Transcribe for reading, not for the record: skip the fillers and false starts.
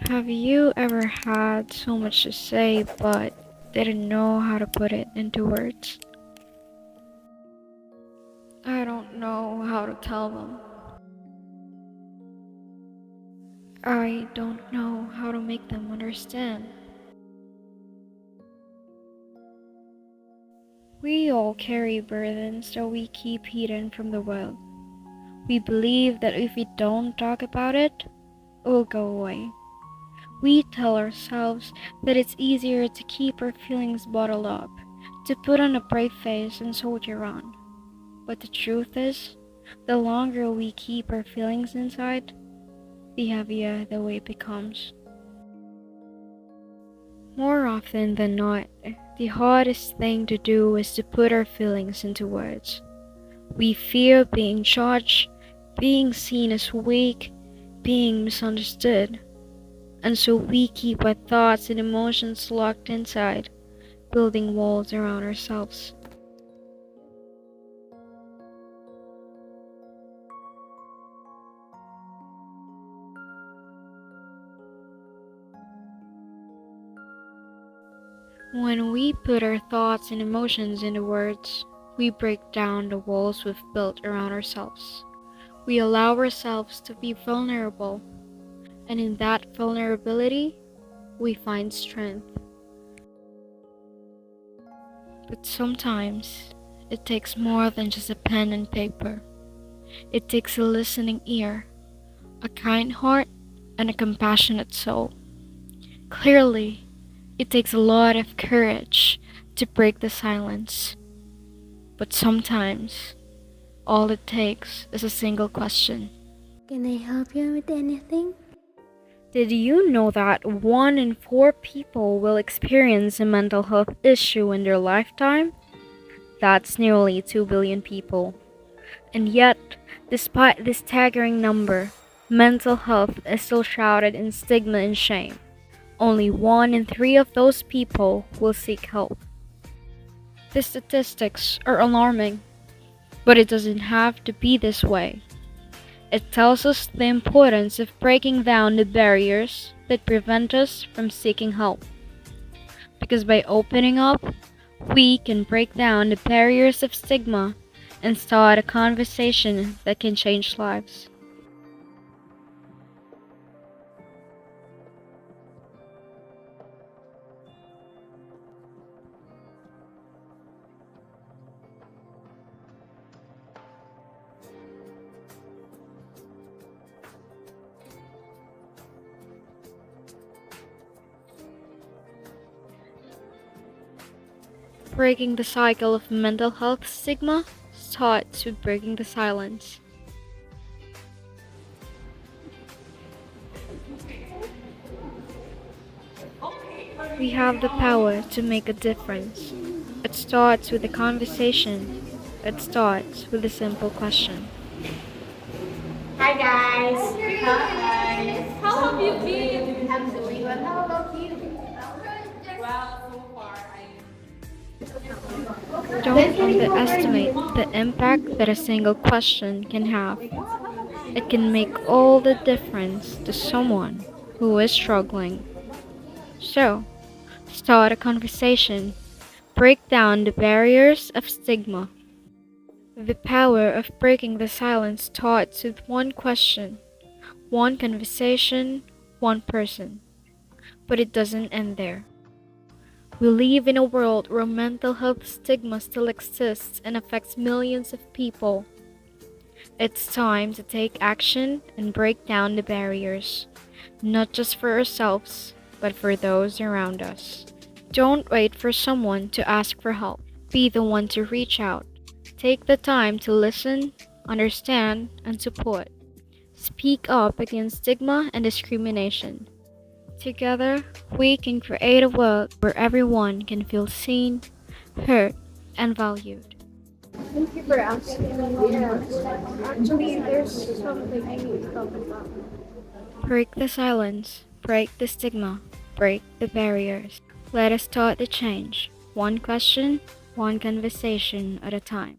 Have you ever had so much to say but didn't know how to put it into words? I don't know how to tell them. I don't know how to make them understand. We all carry burdens that we keep hidden from the world. We believe that if we don't talk about it, it will go away. We tell ourselves that it's easier to keep our feelings bottled up, to put on a brave face and soldier on. But the truth is, the longer we keep our feelings inside, the heavier the weight becomes. More often than not, the hardest thing to do is to put our feelings into words. We fear being judged, being seen as weak, being misunderstood. And so we keep our thoughts and emotions locked inside, building walls around ourselves. When we put our thoughts and emotions into words, we break down the walls we've built around ourselves. We allow ourselves to be vulnerable, and in that vulnerability, we find strength. But sometimes, it takes more than just a pen and paper. It takes a listening ear, a kind heart, and a compassionate soul. Clearly, it takes a lot of courage to break the silence. But sometimes, all it takes is a single question. Can I help you with anything? Did you know that 1 in 4 people will experience a mental health issue in their lifetime? That's nearly 2 billion people. And yet, despite this staggering number, mental health is still shrouded in stigma and shame. Only 1 in 3 of those people will seek help. The statistics are alarming, but it doesn't have to be this way. It tells us the importance of breaking down the barriers that prevent us from seeking help. Because by opening up, we can break down the barriers of stigma and start a conversation that can change lives. Breaking the cycle of mental health stigma starts with breaking the silence. We have the power to make a difference. It starts with a conversation. It starts with a simple question. Hi guys. Hi. How have you been? I'm doing well. How about you? Well, so far Don't underestimate the impact that a single question can have. It can make all the difference to someone who is struggling. So, start a conversation. Break down the barriers of stigma. The power of breaking the silence starts with one question, one conversation, one person. But it doesn't end there. We live in a world where mental health stigma still exists and affects millions of people. It's time to take action and break down the barriers, not just for ourselves, but for those around us. Don't wait for someone to ask for help. Be the one to reach out. Take the time to listen, understand, and support. Speak up against stigma and discrimination. Together, we can create a world where everyone can feel seen, heard, and valued. Thank you for asking. Actually, there's something I need to talk about. Break the silence, break the stigma, break the barriers. Let us start the change, one question, one conversation at a time.